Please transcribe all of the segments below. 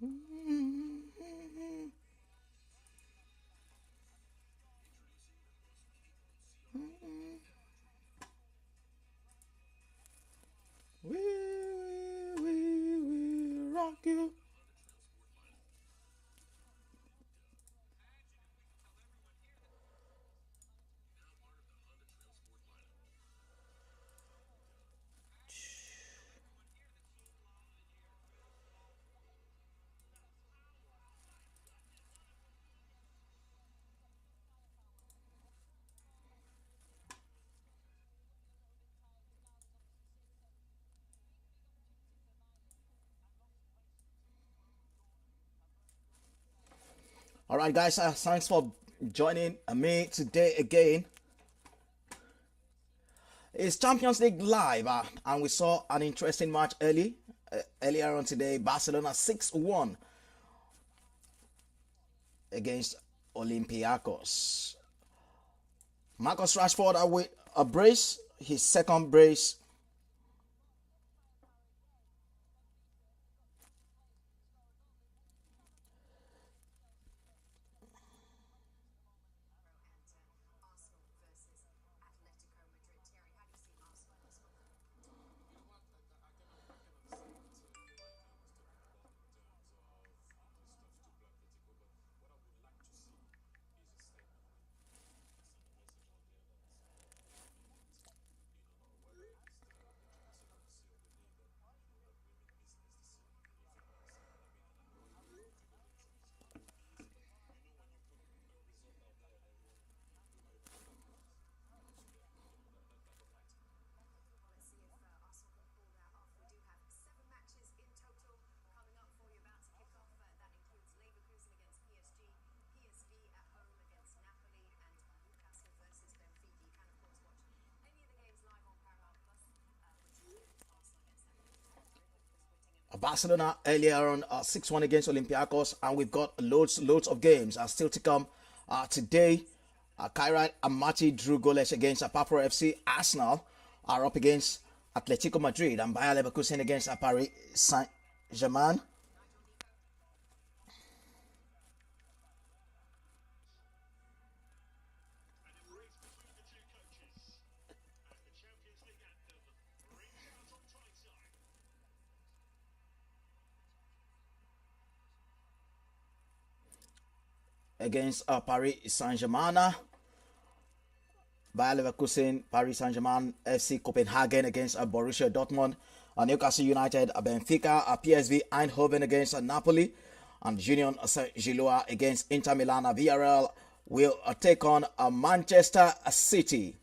We rock you. All right, guys. Thanks for joining me today again. It's Champions League live, and we saw an interesting match earlier on today. Barcelona 6-1 against Olympiacos. Marcus Rashford with a brace, his second brace. Barcelona earlier on 6-1 against Olympiacos, and we've got loads of games still to come today. Kairat Amati drew goalless against Papro FC. Arsenal are up against Atletico Madrid, and Bayer Leverkusen against Paris Saint-Germain. Against Paris Saint-Germain, Bayer Leverkusen, Paris Saint-Germain, FC Copenhagen against Borussia Dortmund, Newcastle United, Benfica, PSV Eindhoven against Napoli, and Union Saint-Gilloise against Inter Milan. Villarreal will take on Manchester City.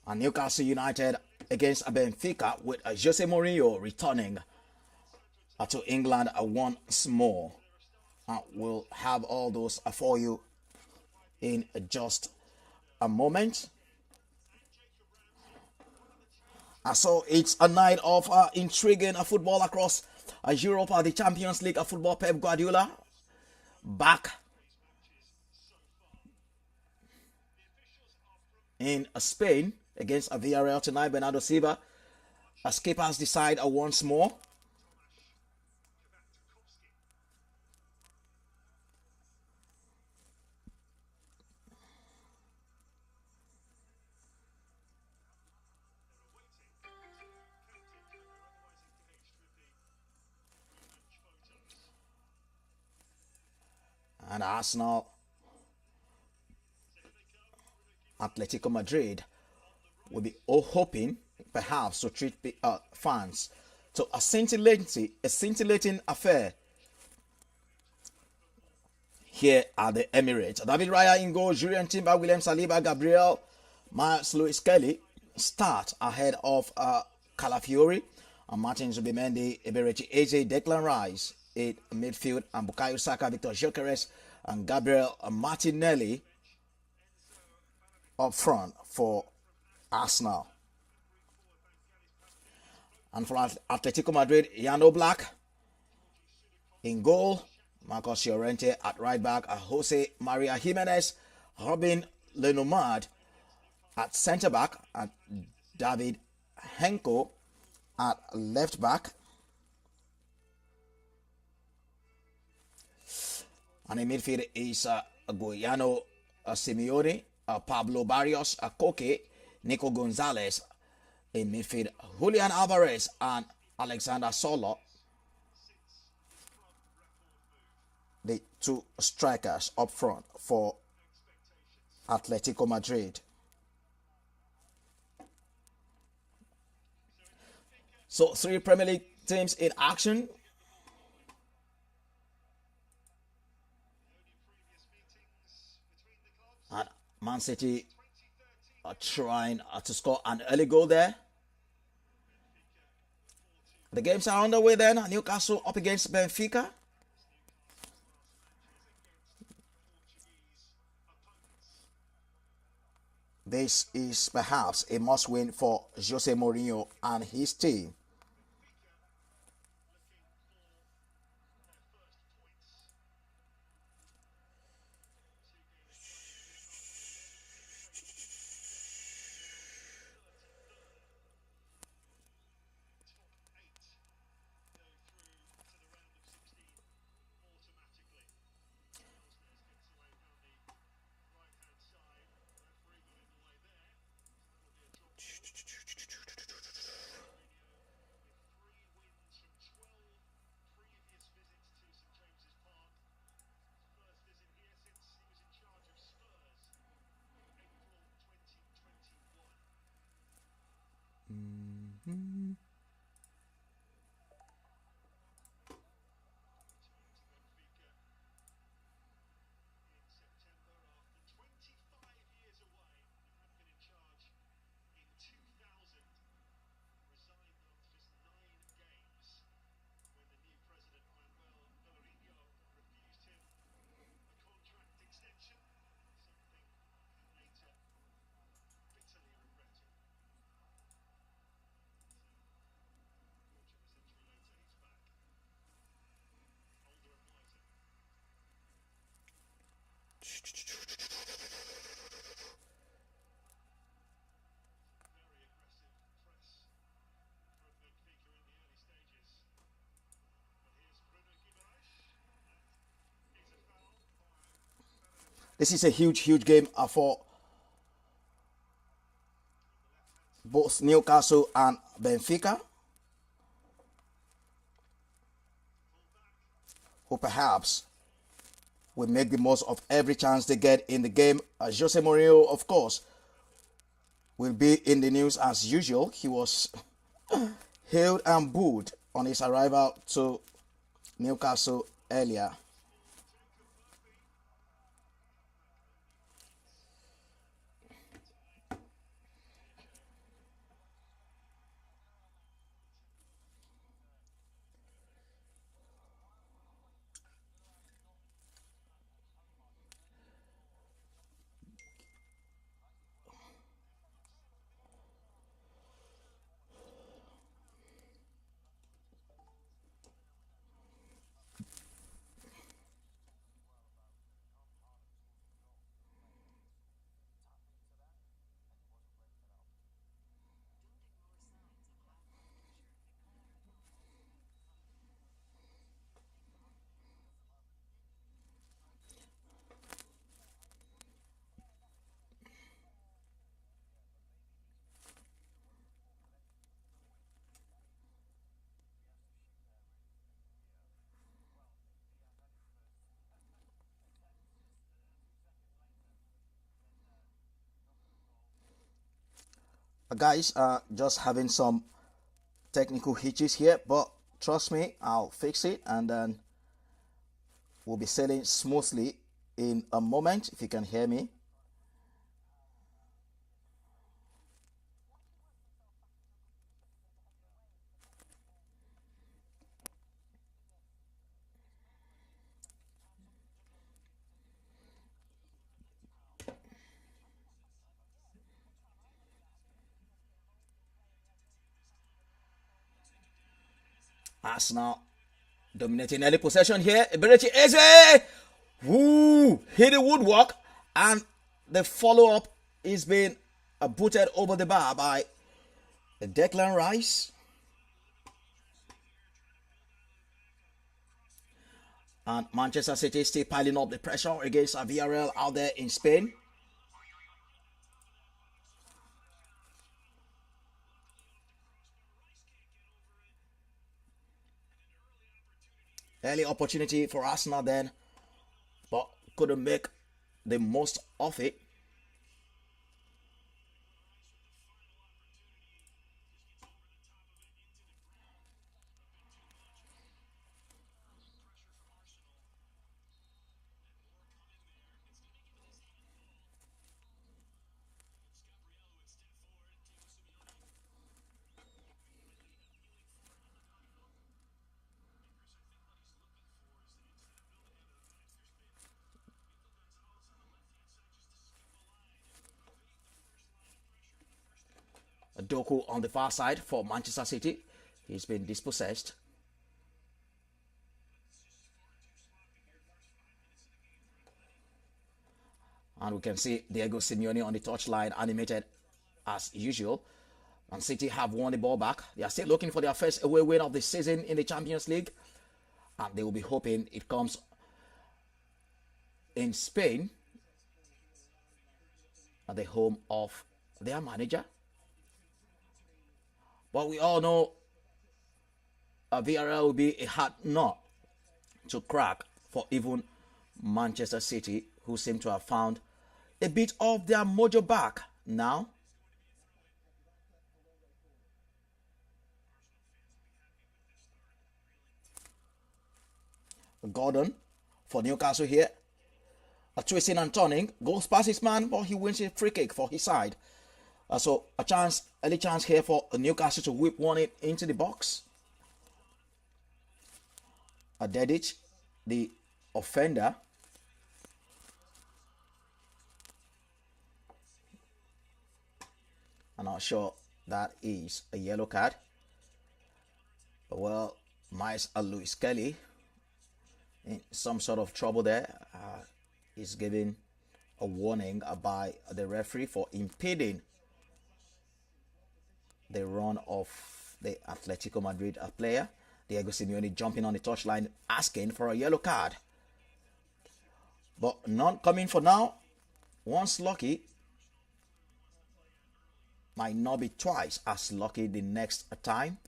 And Newcastle United against Benfica with Jose Mourinho returning to England once more. We'll have all those for you in just a moment. So it's a night of intriguing football across Europe. The Champions League of football. Pep Guardiola back in Spain against Villarreal tonight. Bernardo Silva. Escapers decide once more. And Arsenal, Atletico Madrid will be hoping perhaps to treat fans to a scintillating affair here at the Emirates. David Raya in goal, Julian Timber, William Saliba, Gabriel, Miles Lewis Kelly start ahead of Calafiori and Martin Zubimendi, Eberechi AJ, Declan Rice in midfield, and Bukayo Saka, Victor Gyökeres, and Gabriel Martinelli up front for Arsenal. And for Atletico Madrid, Yano Black in goal, Marcos Llorente at right back, Jose Maria Jimenez, Robin Lenomad at centre back, and David Henko at left back. And in midfield is Goyano Simeone, Pablo Barrios, Koke, Nico Gonzalez. In midfield, Julian Alvarez and Alexander Solo, the two strikers up front for Atletico Madrid. So 3 Premier League teams in action. And Man City are trying to score an early goal there. The games are underway then. Newcastle up against Benfica. This is perhaps a must-win for Jose Mourinho and his team. This is a huge game for both Newcastle and Benfica, who perhaps will make the most of every chance they get in the game. Jose Mourinho, of course, will be in the news as usual. He was hailed and booed on his arrival to Newcastle earlier. Guys, just having some technical hitches here, but trust me, I'll fix it and then we'll be sailing smoothly in a moment. If you can hear me. Arsenal dominating early possession here. Eberechi Eze! Woo! Hit the woodwork, and the follow-up is being booted over the bar by Declan Rice. And Manchester City still piling up the pressure against Villarreal out there in Spain. Early opportunity for Arsenal then, but couldn't make the most of it. Doku on the far side for Manchester City. He's been dispossessed. And we can see Diego Simeone on the touchline, animated as usual. And City have won the ball back. They are still looking for their first away win of the season in the Champions League. And they will be hoping it comes in Spain, at the home of their manager. But we all know Villarreal will be a hard nut to crack for even Manchester City, who seem to have found a bit of their mojo back now. Gordon for Newcastle here. A twisting and turning. Goes past his man, but he wins a free kick for his side. So a chance, early chance here for Newcastle to whip one in into the box. Dedic, the offender. I'm not sure that is a yellow card. Well, Miles Lewis Kelly in some sort of trouble there. Is given a warning by the referee for impeding the run of the Atletico Madrid player. Diego Simeone jumping on the touchline asking for a yellow card. But none coming for now. Once lucky, might not be twice as lucky the next time.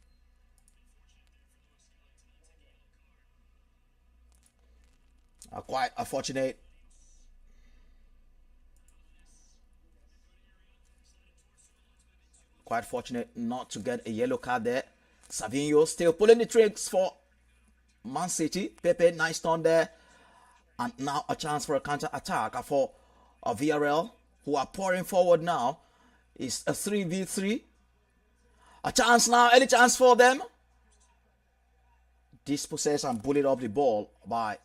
Quite unfortunate. Quite fortunate not to get a yellow card there. Savinho still pulling the tricks for Man City. Pepe, nice turn there. And now a chance for a counter attack for Villarreal, who are pouring forward now. It's a 3v3. A chance now, any chance for them. Dispossessed and bullied up the ball by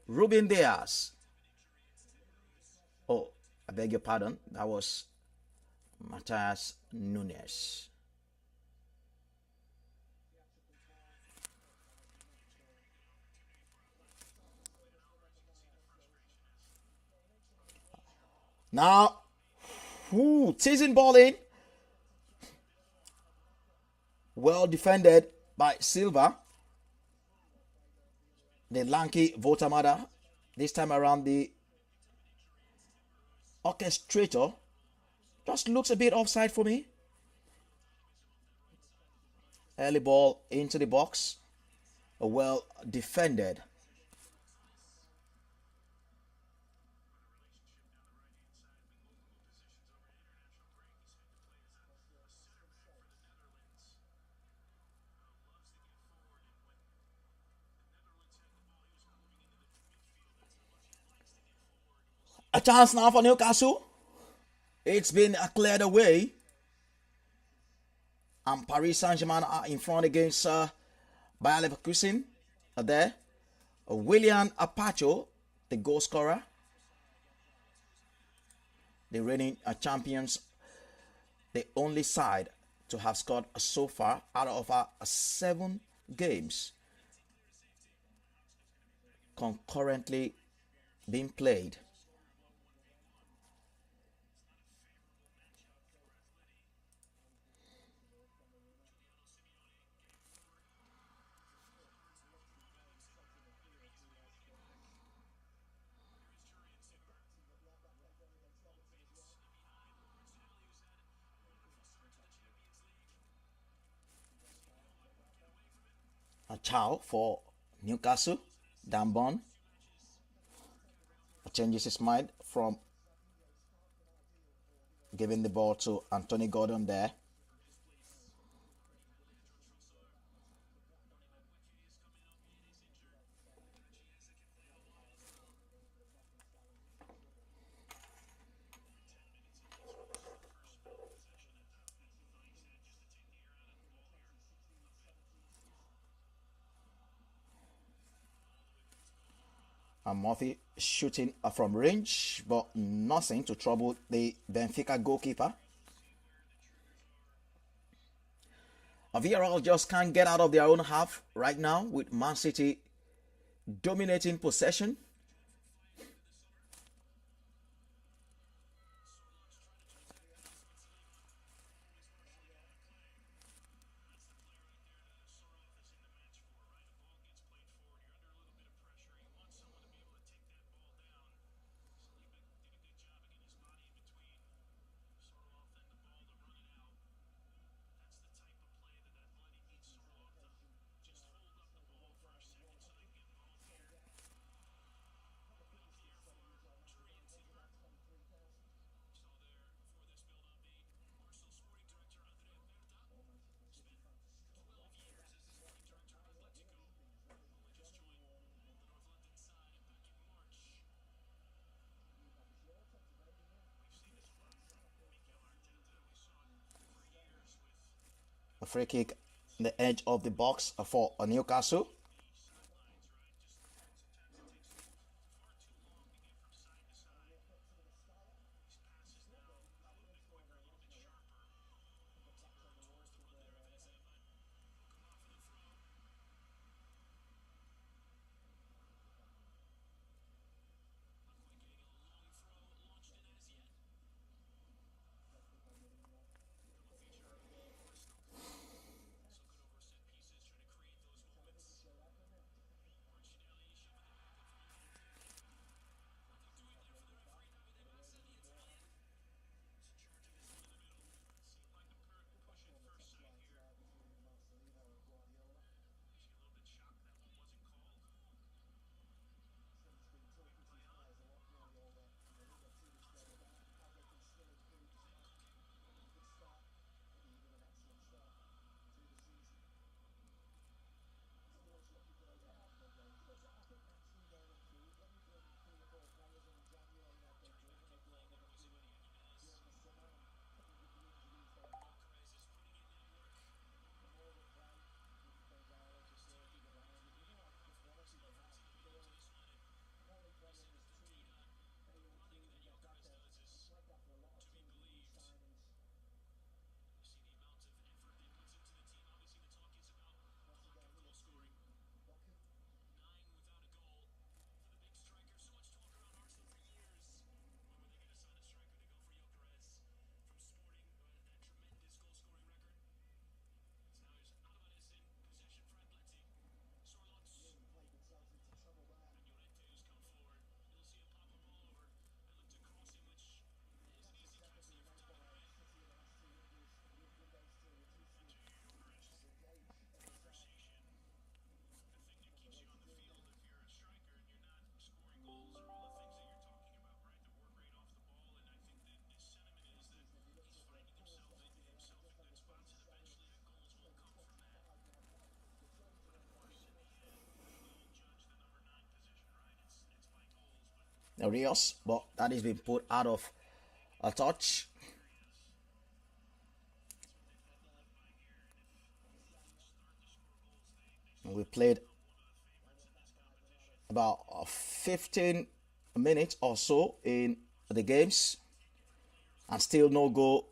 Ruben Diaz. Oh, I beg your pardon. That was Matthias Nunes. Now, teasing ball in. Well defended by Silva. The lanky Votamada. This time around, the orchestrator just looks a bit offside for me. Early ball into the box. Well defended. A chance now for Newcastle. It's been cleared away. And Paris Saint-Germain are in front against Bayer Leverkusen. There. Willian Apacho, the goal scorer. The reigning champions. The only side to have scored so far out of 7 games concurrently being played. A Chow for Newcastle. Dambon changes his mind from giving the ball to Anthony Gordon there. And Murphy shooting from range, but nothing to trouble the Benfica goalkeeper. Villarreal just can't get out of their own half right now, with Man City dominating possession. A free kick in the edge of the box for Newcastle. Rios, but that is being put out of a touch. We played about 15 minutes or so in the games, and still no goal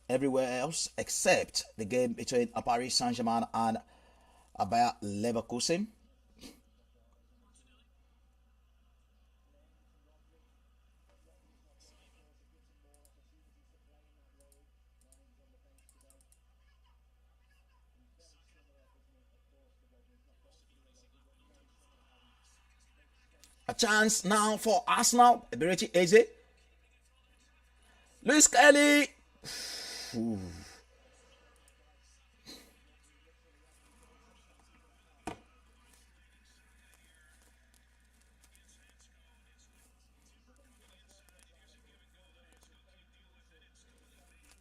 everywhere else except the game between Paris Saint-Germain and Bayer Leverkusen. A chance now for Arsenal. Eberechi Eze. Luis Kelly. Ooh.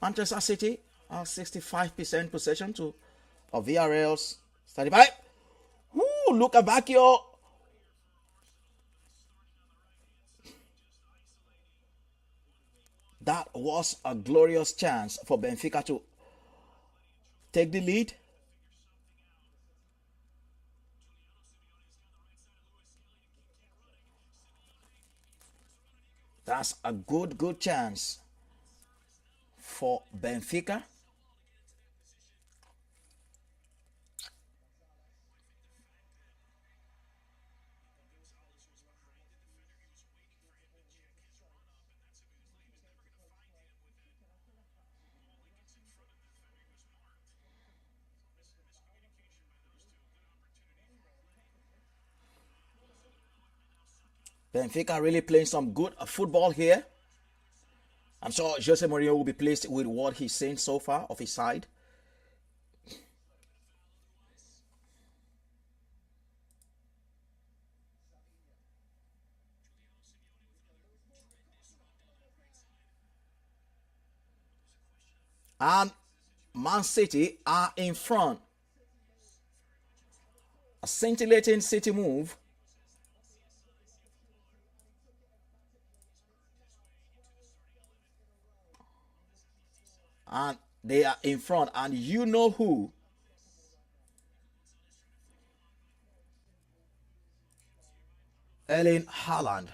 Manchester City are 65% possession to Villarreal's 35. Ooh, look at Bakio. That was a glorious chance for Benfica to take the lead. That's a good chance for Benfica. Benfica really playing some good football here. I'm sure Jose Mourinho will be pleased with what he's seen so far of his side. And Man City are in front. A scintillating City move. And they are in front. And you know who? Erling Haaland.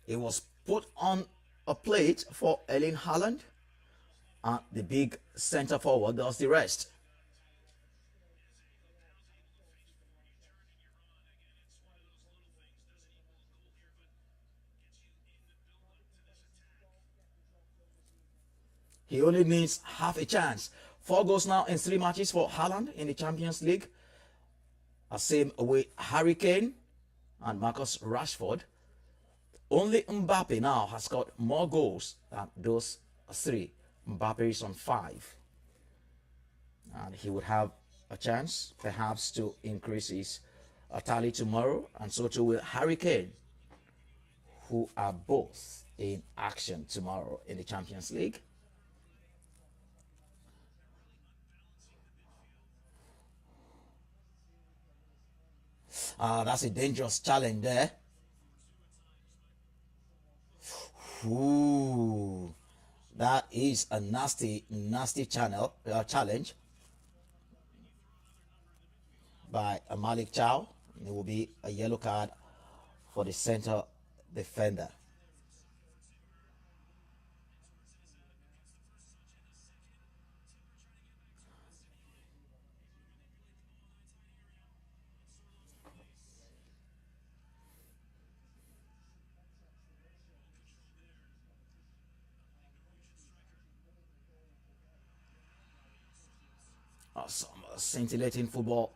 It was put on a plate for Erling Haaland, and the big center forward does the rest. He only needs half a chance. 4 goals now in 3 matches for Haaland in the Champions League. Same with Harry Kane and Marcus Rashford. Only Mbappe now has got more goals than those 3. Mbappe is on 5. And he would have a chance perhaps to increase his tally tomorrow. And so too will Harry Kane, who are both in action tomorrow in the Champions League. That's a dangerous challenge there. Ooh, that is a nasty challenge by Malik Chow. It will be a yellow card for the center defender. Some scintillating football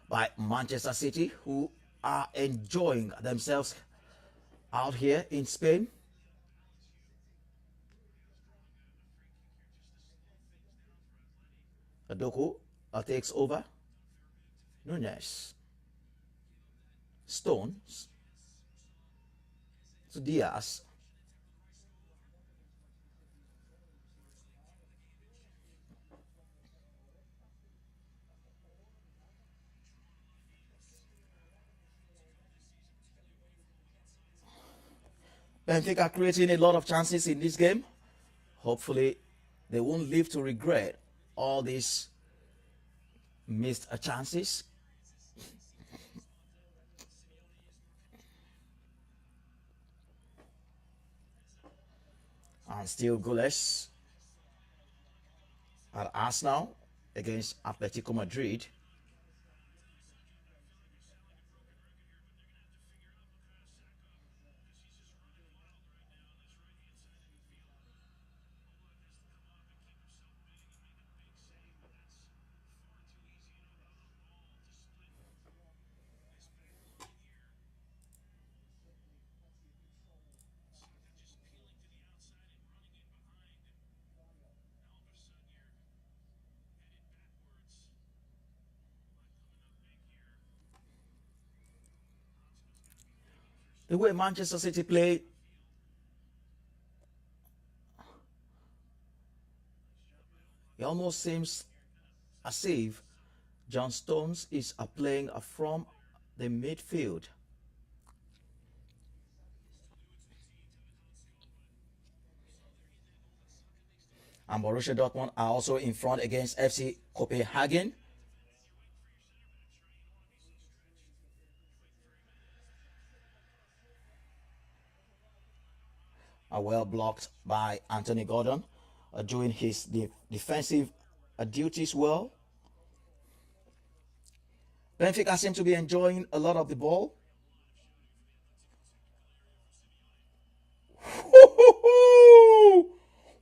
by Manchester City, who are enjoying themselves out here in Spain. Doku takes over. Nunez. Stones. To Diaz. Benfica creating a lot of chances in this game. Hopefully, they won't live to regret all these missed chances. And still goalless at Arsenal against Atletico Madrid. The way Manchester City play, it almost seems as if John Stones is playing from the midfield. And Borussia Dortmund are also in front against FC Copenhagen. Are well blocked by Anthony Gordon, doing his defensive duties well. Benfica seem to be enjoying a lot of the ball.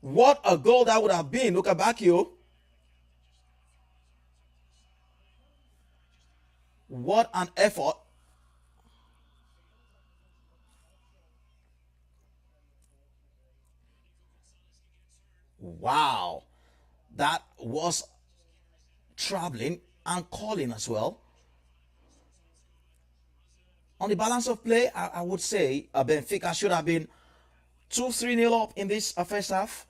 What a goal that would have been. Look at Bakio. What an effort. Wow. That was traveling and calling as well. On the balance of play, I would say Benfica should have been 2-3-0 up in this first half.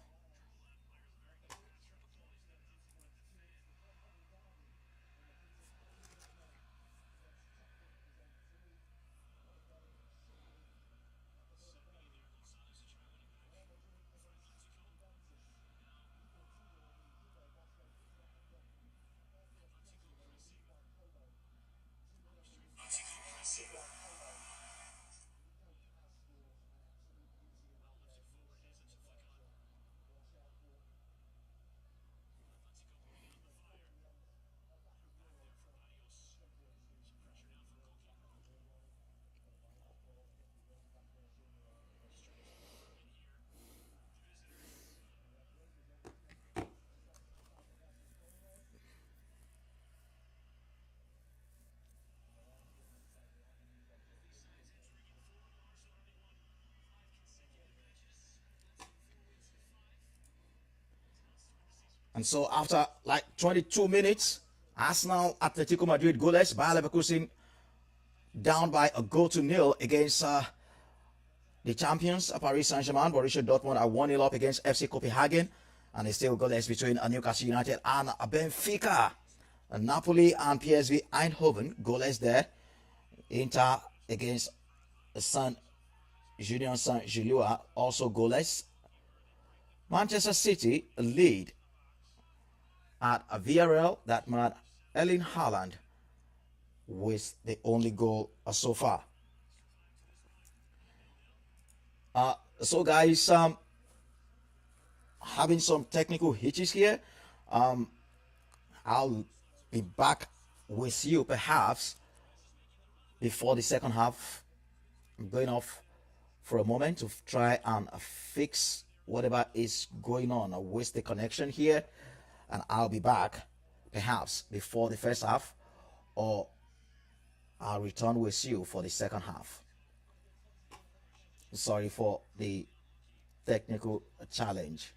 And so after like 22 minutes, Arsenal, Atletico Madrid goalless. Bayer Leverkusen down by a goal to nil against the champions, Paris Saint-Germain. Borussia Dortmund are 1-0 up against FC Copenhagen. And it's still goalless between Newcastle United and Benfica. Napoli and PSV Eindhoven goalless there. Inter against Union Saint-Gilloise also goalless. Manchester City lead at Villarreal. That man Erling Haaland with the only goal so far. So guys, having some technical hitches here. I'll be back with you perhaps before the second half. I'm going off for a moment to try and fix whatever is going on with the connection here, and I'll be back perhaps before the first half, or I'll return with you for the second half. Sorry for the technical challenge.